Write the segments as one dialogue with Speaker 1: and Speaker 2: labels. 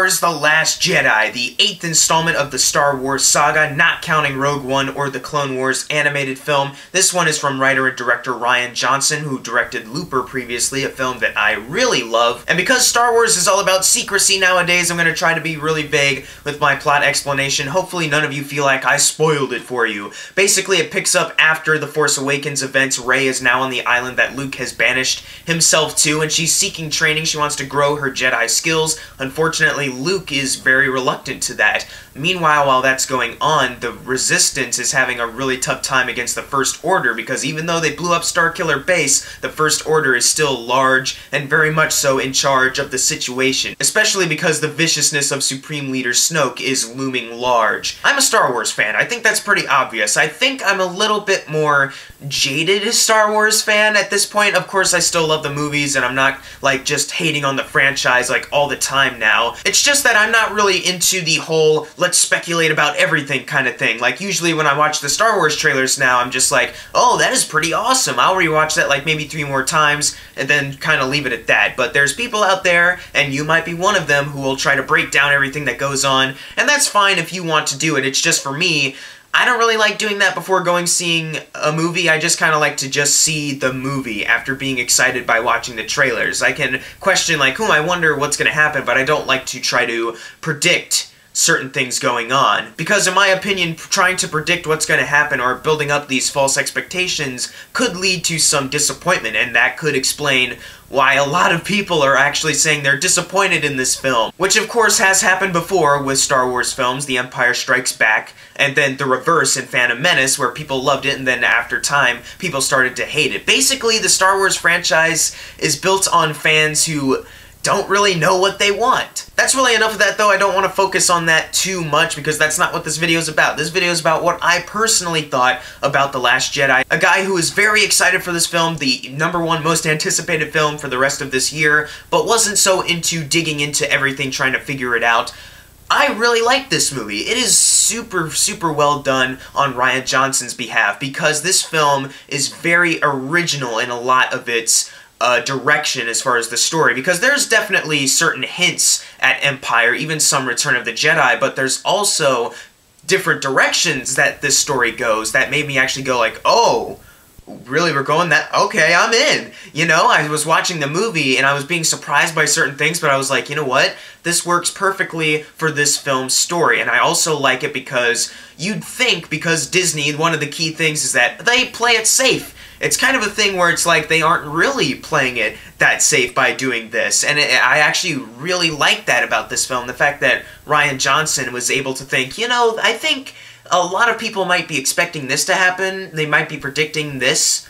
Speaker 1: Wars: The Last Jedi, the 8th installment of the Star Wars saga, not counting Rogue One or the Clone Wars animated film. This one is from writer and director Rian Johnson, who directed Looper previously, a film that I really love. And because Star Wars is all about secrecy nowadays, I'm going to try to be really vague with my plot explanation. Hopefully none of you feel like I spoiled it for you. Basically, it picks up after the Force Awakens events. Rey is now on the island that Luke has banished himself to, and she's seeking training. She wants to grow her Jedi skills. Unfortunately, Luke is very reluctant to that. Meanwhile, while that's going on, the Resistance is having a really tough time against the First Order, because even though they blew up Starkiller Base, the First Order is still large and very much so in charge of the situation, especially because the viciousness of Supreme Leader Snoke is looming large. I'm a Star Wars fan. I think that's pretty obvious. I think I'm a little bit more jaded Star Wars fan at this point. Of course, I still love the movies, and I'm not, like, just hating on the franchise, like, all the time now. It's just that I'm not really into the whole, let's speculate about everything kind of thing. Like, usually when I watch the Star Wars trailers now, I'm just like, oh, that is pretty awesome. I'll rewatch that, like, maybe 3 more times, and then kind of leave it at that. But there's people out there, and you might be one of them, who will try to break down everything that goes on, and that's fine if you want to do it. It's just, for me, I don't really like doing that before seeing a movie. I just kind of like to just see the movie after being excited by watching the trailers. I can question, like, I wonder what's going to happen, but I don't like to try to predict certain things going on. Because in my opinion, trying to predict what's going to happen or building up these false expectations could lead to some disappointment, and that could explain why a lot of people are actually saying they're disappointed in this film. Which of course has happened before with Star Wars films, The Empire Strikes Back, and then the reverse in Phantom Menace, where people loved it and then after time, people started to hate it. Basically, the Star Wars franchise is built on fans who don't really know what they want. That's really enough of that, though. I don't want to focus on that too much, because that's not what this video is about. This video is about what I personally thought about The Last Jedi. A guy who is very excited for this film, the #1 most anticipated film for the rest of this year, but wasn't so into digging into everything, trying to figure it out. I really like this movie. It is super, super well done on Rian Johnson's behalf, because this film is very original in a lot of its direction as far as the story, because there's definitely certain hints at Empire, even some Return of the Jedi, but there's also different directions that this story goes that made me actually go like, oh, really, we're going that? Okay, I'm in. You know, I was watching the movie and I was being surprised by certain things, but I was like, you know what? This works perfectly for this film's story. And I also like it because you'd think, because Disney, one of the key things is that they play it safe. It's kind of a thing where it's like they aren't really playing it that safe by doing this, and I actually really like that about this film, the fact that Rian Johnson was able to think, you know, I think a lot of people might be expecting this to happen, they might be predicting this.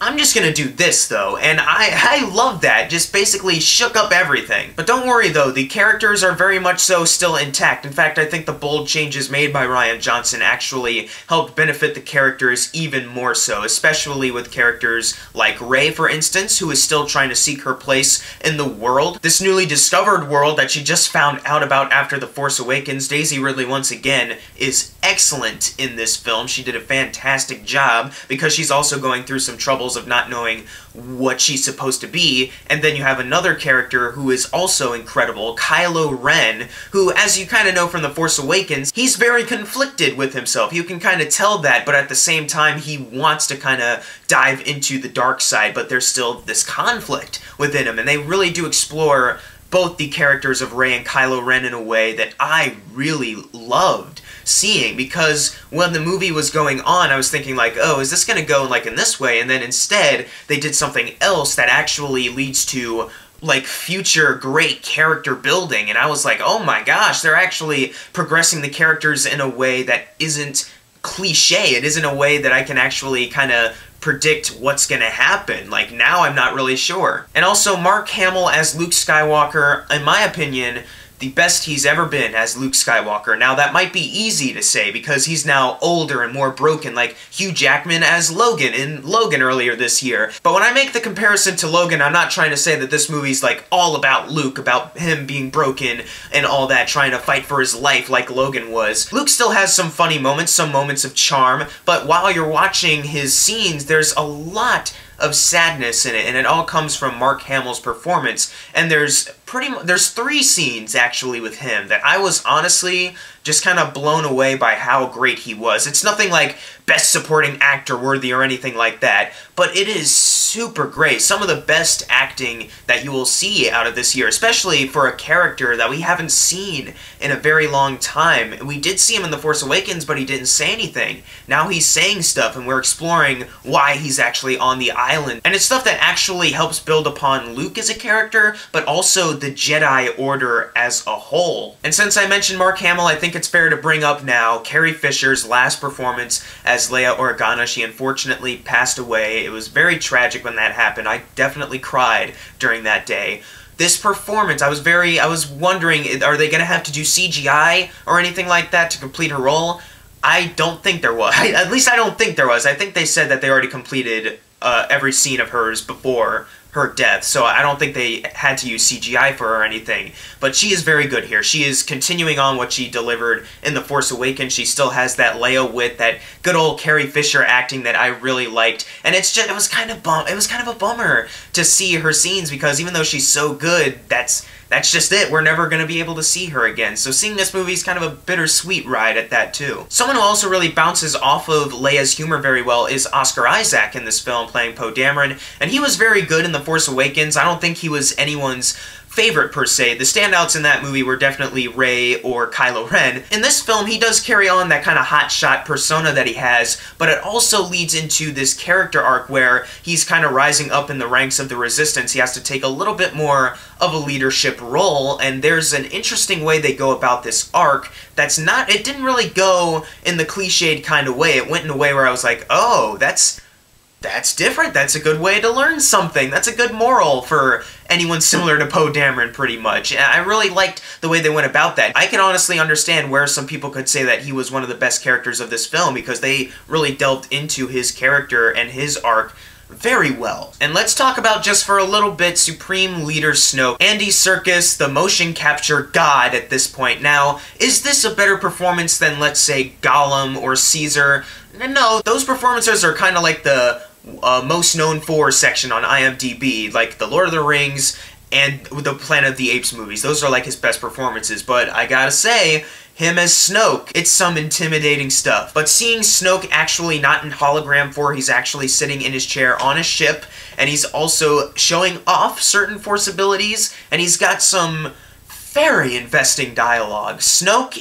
Speaker 1: I'm just gonna do this, though, and I love that. Just basically shook up everything. But don't worry, though, the characters are very much so still intact. In fact, I think the bold changes made by Rian Johnson actually helped benefit the characters even more so, especially with characters like Rey, for instance, who is still trying to seek her place in the world. This newly discovered world that she just found out about after The Force Awakens. Daisy Ridley, once again, is excellent in this film. She did a fantastic job, because she's also going through some troubles of not knowing what she's supposed to be. And then you have another character who is also incredible, Kylo Ren, who, as you kind of know from The Force Awakens, he's very conflicted with himself. You can kind of tell that, but at the same time, he wants to kind of dive into the dark side, but there's still this conflict within him, and they really do explore both the characters of Rey and Kylo Ren in a way that I really loved seeing, because when the movie was going on, I was thinking like, oh, is this gonna go like in this way? And then instead, they did something else that actually leads to like future great character building, and I was like, oh my gosh, they're actually progressing the characters in a way that isn't cliche. It isn't a way that I can actually kind of predict what's gonna happen. Like, now I'm not really sure. And also, Mark Hamill as Luke Skywalker, in my opinion, the best he's ever been as Luke Skywalker. Now, that might be easy to say because he's now older and more broken, like Hugh Jackman as Logan in Logan earlier this year. But when I make the comparison to Logan, I'm not trying to say that this movie's like all about Luke, about him being broken and all that, trying to fight for his life like Logan was. Luke still has some funny moments, some moments of charm, but while you're watching his scenes, there's a lot of sadness in it, and it all comes from Mark Hamill's performance, and there's there's 3 scenes actually with him that I was honestly just kind of blown away by how great he was. It's nothing like best supporting actor worthy or anything like that, but it is super great. Some of the best acting that you will see out of this year, especially for a character that we haven't seen in a very long time. We did see him in The Force Awakens, but he didn't say anything. Now he's saying stuff, and we're exploring why he's actually on the island. And it's stuff that actually helps build upon Luke as a character, but also the Jedi Order as a whole. And since I mentioned Mark Hamill, I think it's fair to bring up now Carrie Fisher's last performance as Leia Organa. She unfortunately passed away. It was very tragic when that happened. I definitely cried during that day. This performance, I was wondering, are they going to have to do CGI or anything like that to complete her role? I don't think there was. At least I don't think there was. I think they said that they already completed every scene of hers before her death, so I don't think they had to use CGI for her or anything. But she is very good here. She is continuing on what she delivered in The Force Awakens. She still has that Leia wit, that good old Carrie Fisher acting that I really liked. And it was kind of a bummer to see her scenes, because even though she's so good, that's just it. We're never going to be able to see her again. So seeing this movie is kind of a bittersweet ride at that too. Someone who also really bounces off of Leia's humor very well is Oscar Isaac in this film, playing Poe Dameron, and he was very good in The Force Awakens. I don't think he was anyone's favorite per se. The standouts in that movie were definitely Rey or Kylo Ren. In this film, he does carry on that kind of hotshot persona that he has, but it also leads into this character arc where he's kind of rising up in the ranks of the Resistance. He has to take a little bit more of a leadership role, and there's an interesting way they go about this arc that's not, it didn't really go in the cliched kind of way. It went in a way where I was like, oh, that's different. That's a good way to learn something. That's a good moral for anyone similar to Poe Dameron, pretty much. And I really liked the way they went about that. I can honestly understand where some people could say that he was one of the best characters of this film, because they really delved into his character and his arc very well. And let's talk about, just for a little bit, Supreme Leader Snoke. Andy Serkis, the motion capture god at this point. Now, is this a better performance than, let's say, Gollum or Caesar? No, those performances are kind of like the most known for section on IMDb, like the Lord of the Rings and the Planet of the Apes movies. Those are like his best performances, but I gotta say, him as Snoke, it's some intimidating stuff. But seeing Snoke actually not in hologram form, he's actually sitting in his chair on a ship, and he's also showing off certain Force abilities, and he's got some very investing dialogue. Snoke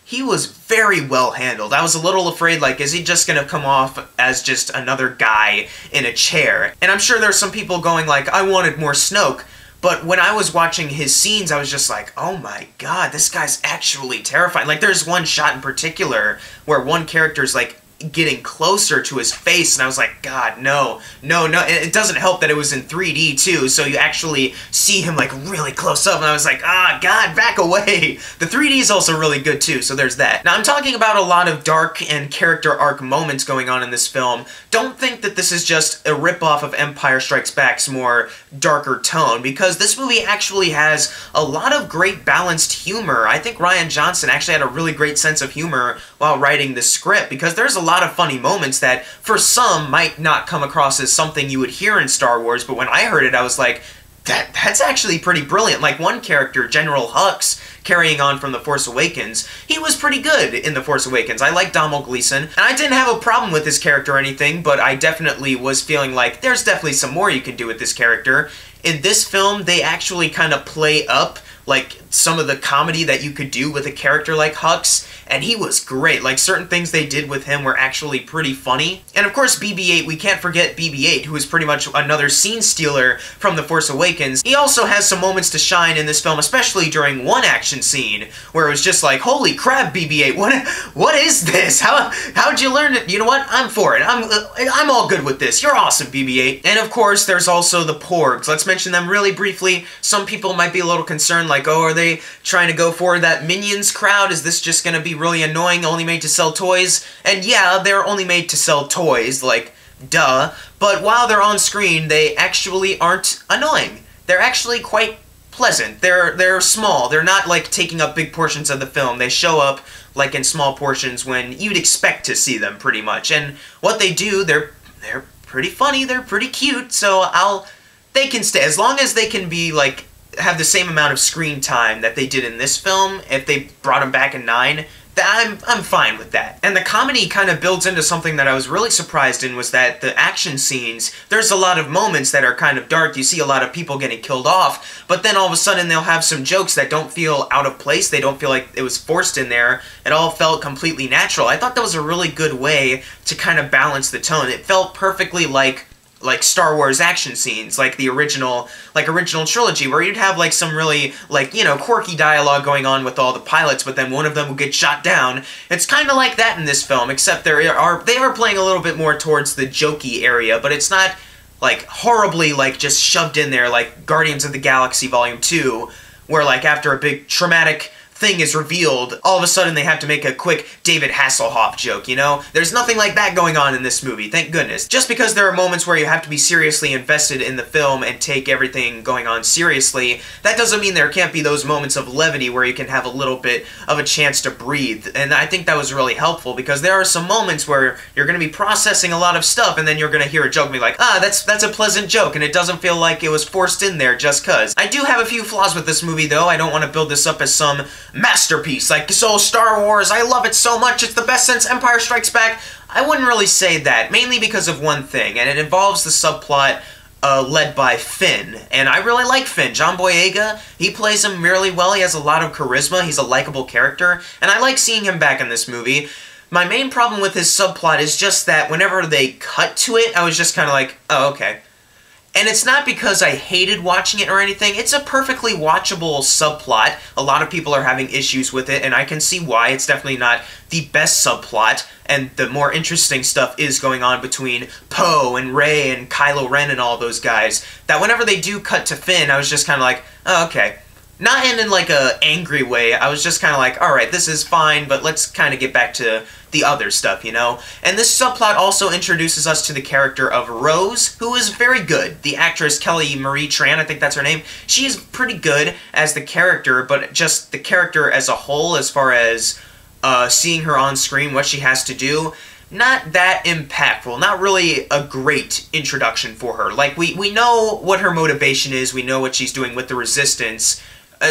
Speaker 1: he was very well handled. I was a little afraid, like, is he just gonna come off as just another guy in a chair? And I'm sure there's some people going like, I wanted more Snoke. But when I was watching his scenes, I was just like, oh my god, this guy's actually terrifying. Like, there's one shot in particular where one character's like getting closer to his face, and I was like, God, no. And it doesn't help that it was in 3D too, so you actually see him like really close up, and I was like, ah, God, back away. The 3D is also really good too, so there's that. Now, I'm talking about a lot of dark and character arc moments going on in this film. Don't think that this is just a ripoff of Empire Strikes Back's more darker tone, because this movie actually has a lot of great balanced humor. I think Rian Johnson actually had a really great sense of humor while writing the script, because there's a lot of funny moments that, for some, might not come across as something you would hear in Star Wars, but when I heard it, I was like, that's actually pretty brilliant. Like, one character, General Hux, carrying on from The Force Awakens, he was pretty good in The Force Awakens. I like Domhnall Gleeson, and I didn't have a problem with his character or anything, but I definitely was feeling like there's definitely some more you can do with this character. In this film, they actually kind of play up like some of the comedy that you could do with a character like Hux, and he was great. Like, certain things they did with him were actually pretty funny. And of course, BB-8, we can't forget BB-8, who is pretty much another scene stealer from The Force Awakens. He also has some moments to shine in this film, especially during one action scene, where it was just like, holy crap, BB-8, what is this? How'd you learn it? You know what? I'm for it. I'm all good with this. You're awesome, BB-8. And of course, there's also the Porgs. Let's mention them really briefly. Some people might be a little concerned, like, oh, are they trying to go for that Minions crowd? Is this just gonna be really annoying, only made to sell toys? And yeah, they're only made to sell toys, like, duh. But while they're on screen, they actually aren't annoying. They're actually quite pleasant. They're small. They're not, like, taking up big portions of the film. They show up, like, in small portions when you'd expect to see them, pretty much. And what they do, they're pretty funny, they're pretty cute, so they can stay. As long as they can be, like, have the same amount of screen time that they did in this film, if they brought him back in 9, I'm fine with that. And the comedy kind of builds into something that I was really surprised in, was that the action scenes, there's a lot of moments that are kind of dark. You see a lot of people getting killed off, but then all of a sudden they'll have some jokes that don't feel out of place. They don't feel like it was forced in there. It all felt completely natural. I thought that was a really good way to kind of balance the tone. It felt perfectly like Star Wars action scenes, like the original trilogy, where you'd have like some really quirky dialogue going on with all the pilots, but then one of them would get shot down. It's kind of like that in this film, except they are playing a little bit more towards the jokey area, but it's not like horribly like just shoved in there like Guardians of the Galaxy Volume 2, where like after a big traumatic thing is revealed, all of a sudden they have to make a quick David Hasselhoff joke, you know? There's nothing like that going on in this movie, thank goodness. Just because there are moments where you have to be seriously invested in the film and take everything going on seriously, that doesn't mean there can't be those moments of levity where you can have a little bit of a chance to breathe. And I think that was really helpful, because there are some moments where you're going to be processing a lot of stuff, and then you're going to hear a joke and be like, that's a pleasant joke, and it doesn't feel like it was forced in there just cuz. I do have a few flaws with this movie, though. I don't want to build this up as some masterpiece, like, so Star Wars, I love it so much, it's the best since Empire Strikes Back. I wouldn't really say that, mainly because of one thing, and it involves the subplot led by Finn, and I really like Finn. John Boyega, he plays him really well, he has a lot of charisma, he's a likable character, and I like seeing him back in this movie. My main problem with his subplot is just that whenever they cut to it, I was just kind of like, oh, okay. And it's not because I hated watching it or anything, it's a perfectly watchable subplot. A lot of people are having issues with it, and I can see why. It's definitely not the best subplot, and the more interesting stuff is going on between Poe and Rey and Kylo Ren and all those guys, that whenever they do cut to Finn, I was just kind of like, oh, okay. Not in like a angry way, I was just kind of like, alright, this is fine, but let's kind of get back to the other stuff, you know? And this subplot also introduces us to the character of Rose, who is very good. The actress Kelly Marie Tran, I think that's her name, she is pretty good as the character, but just the character as a whole, as far as seeing her on screen, what she has to do, not that impactful, not really a great introduction for her. Like, we know what her motivation is, we know what she's doing with the Resistance,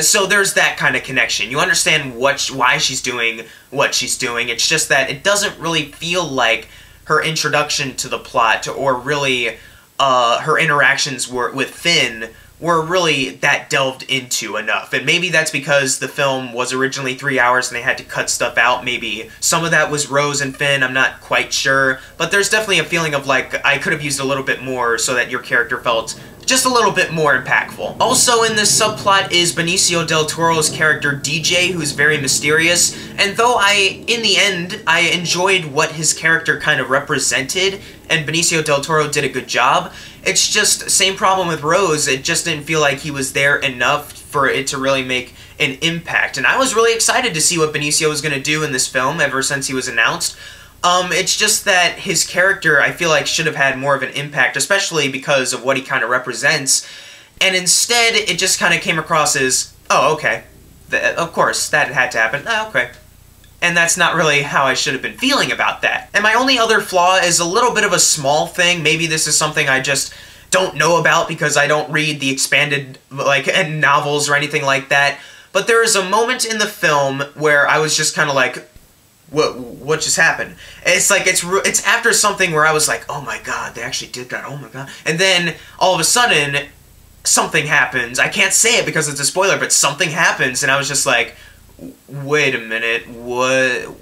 Speaker 1: so there's that kind of connection. You understand why she's doing what she's doing. It's just that it doesn't really feel like her introduction to the plot, or really her interactions with Finn, were really that delved into enough. And maybe that's because the film was originally 3 hours and they had to cut stuff out. Maybe some of that was Rose and Finn, I'm not quite sure. But there's definitely a feeling of like, I could have used a little bit more so that your character felt just a little bit more impactful. Also in this subplot is Benicio del Toro's character DJ, who's very mysterious, and though in the end, I enjoyed what his character kind of represented, and Benicio del Toro did a good job, it's just, same problem with Rose, it just didn't feel like he was there enough for it to really make an impact. And I was really excited to see what Benicio was going to do in this film ever since he was announced. It's just that his character, I feel like, should have had more of an impact, especially because of what he kind of represents, and instead, it just kind of came across as, oh, okay, of course, that had to happen, oh, okay. And that's not really how I should have been feeling about that. And my only other flaw is a little bit of a small thing. Maybe this is something I just don't know about because I don't read the expanded, novels or anything like that, but there is a moment in the film where I was just kind of like, what just happened? It's like, it's after something where I was like, oh my god, they actually did that, oh my god. And then, all of a sudden, something happens. I can't say it because it's a spoiler, but something happens, and I was just like, wait a minute, what?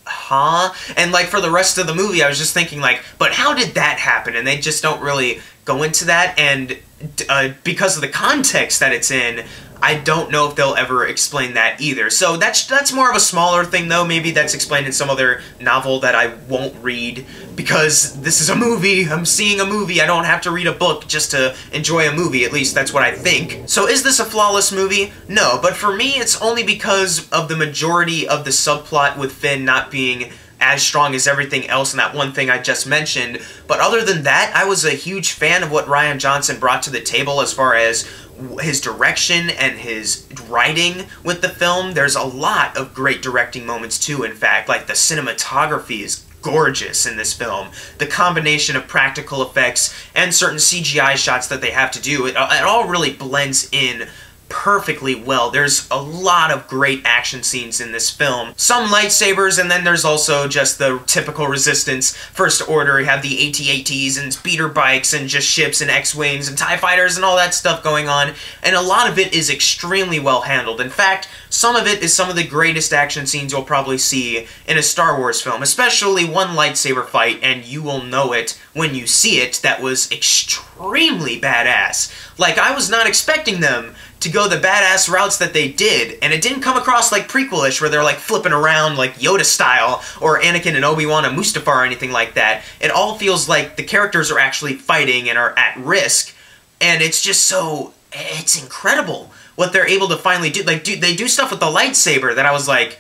Speaker 1: Huh? And like, for the rest of the movie, I was just thinking like, but how did that happen? And they just don't really go into that, and because of the context that it's in, I don't know if they'll ever explain that either. So that's more of a smaller thing, though. Maybe that's explained in some other novel that I won't read, because this is a movie. I'm seeing a movie. I don't have to read a book just to enjoy a movie. At least that's what I think. So is this a flawless movie? No, but for me, it's only because of the majority of the subplot with Finn not being as strong as everything else in that one thing I just mentioned. But other than that, I was a huge fan of what Rian Johnson brought to the table as far as his direction and his writing with the film. There's a lot of great directing moments too, in fact. Like, the cinematography is gorgeous in this film. The combination of practical effects and certain CGI shots that they have to do, it all really blends in perfectly well. There's a lot of great action scenes in this film. Some lightsabers, and then there's also just the typical Resistance First Order. You have the AT-ATs and speeder bikes and just ships and X-Wings and TIE fighters and all that stuff going on, and a lot of it is extremely well handled. In fact, some of it is some of the greatest action scenes you'll probably see in a Star Wars film, especially one lightsaber fight, and you will know it when you see it, that was extremely badass. Like, I was not expecting them to go the badass routes that they did, and it didn't come across like prequel-ish where they're like flipping around like Yoda style, or Anakin and Obi-Wan and Mustafar or anything like that. It all feels like the characters are actually fighting and are at risk, and it's just so, it's incredible what they're able to finally do. Like, dude, they do stuff with the lightsaber that I was like,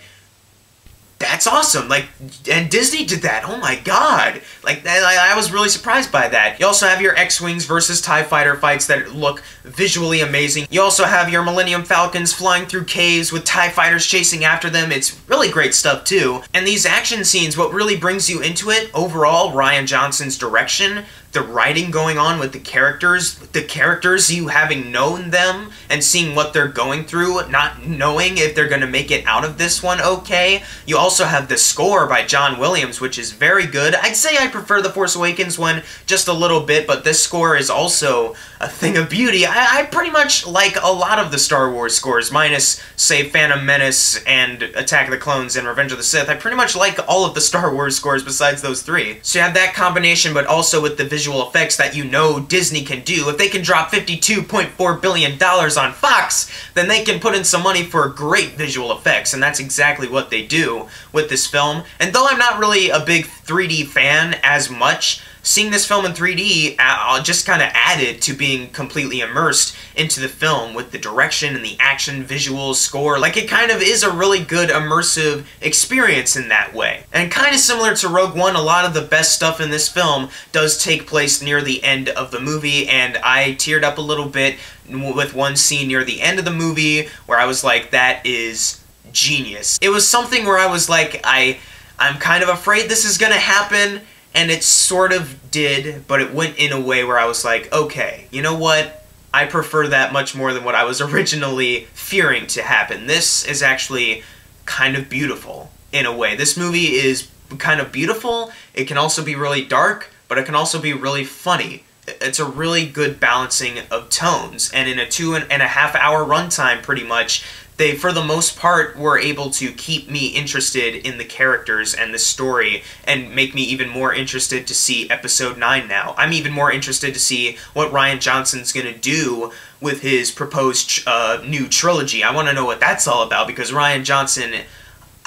Speaker 1: that's awesome. Like, and Disney did that. Oh my god. Like, I was really surprised by that. You also have your X-Wings versus TIE Fighter fights that look visually amazing. You also have your Millennium Falcons flying through caves with TIE Fighters chasing after them. It's really great stuff too. And these action scenes, what really brings you into it, overall, Rian Johnson's direction, the writing going on with the characters, you having known them and seeing what they're going through, not knowing if they're going to make it out of this one okay. You also have the score by John Williams, which is very good. I'd say I prefer the Force Awakens one just a little bit, but this score is also a thing of beauty. I pretty much like a lot of the Star Wars scores, minus, say, Phantom Menace and Attack of the Clones and Revenge of the Sith. I pretty much like all of the Star Wars scores besides those three. So you have that combination, but also with the visual effects that you know Disney can do. If they can drop $52.4 billion on Fox, then they can put in some money for great visual effects, and that's exactly what they do with this film. And though I'm not really a big 3D fan as much, seeing this film in 3D just kind of added to being completely immersed into the film with the direction and the action, visuals, score. Like, it kind of is a really good immersive experience in that way. And kind of similar to Rogue One, a lot of the best stuff in this film does take place near the end of the movie, and I teared up a little bit with one scene near the end of the movie where I was like, that is genius. It was something where I was like, I'm kind of afraid this is gonna happen, and it sort of did, but it went in a way where I was like, okay, you know what? I prefer that much more than what I was originally fearing to happen. This is actually kind of beautiful, in a way. This movie is kind of beautiful. It can also be really dark, but it can also be really funny. It's a really good balancing of tones, and in a 2.5 hour runtime, pretty much, they, for the most part, were able to keep me interested in the characters and the story and make me even more interested to see Episode 9 now. I'm even more interested to see what Rian Johnson's gonna do with his proposed new trilogy. I want to know what that's all about, because Rian Johnson,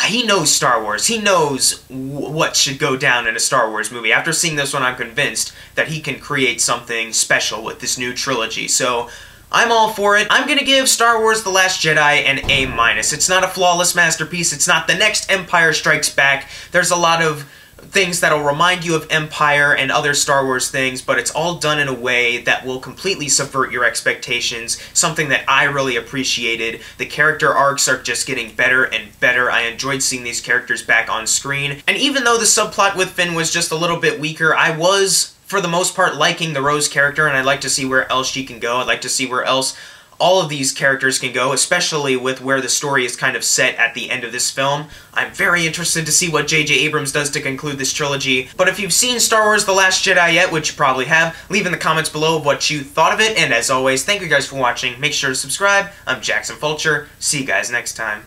Speaker 1: he knows Star Wars. He knows what should go down in a Star Wars movie. After seeing this one, I'm convinced that he can create something special with this new trilogy. So I'm all for it. I'm gonna give Star Wars The Last Jedi an A-. It's not a flawless masterpiece. It's not the next Empire Strikes Back. There's a lot of things that'll remind you of Empire and other Star Wars things, but it's all done in a way that will completely subvert your expectations, something that I really appreciated. The character arcs are just getting better and better. I enjoyed seeing these characters back on screen, and even though the subplot with Finn was just a little bit weaker, I was, for the most part, liking the Rose character, and I'd like to see where else she can go. I'd like to see where else all of these characters can go, especially with where the story is kind of set at the end of this film. I'm very interested to see what J.J. Abrams does to conclude this trilogy. But if you've seen Star Wars The Last Jedi yet, which you probably have, leave in the comments below what you thought of it, and as always, thank you guys for watching. Make sure to subscribe. I'm Jackson Fulcher. See you guys next time.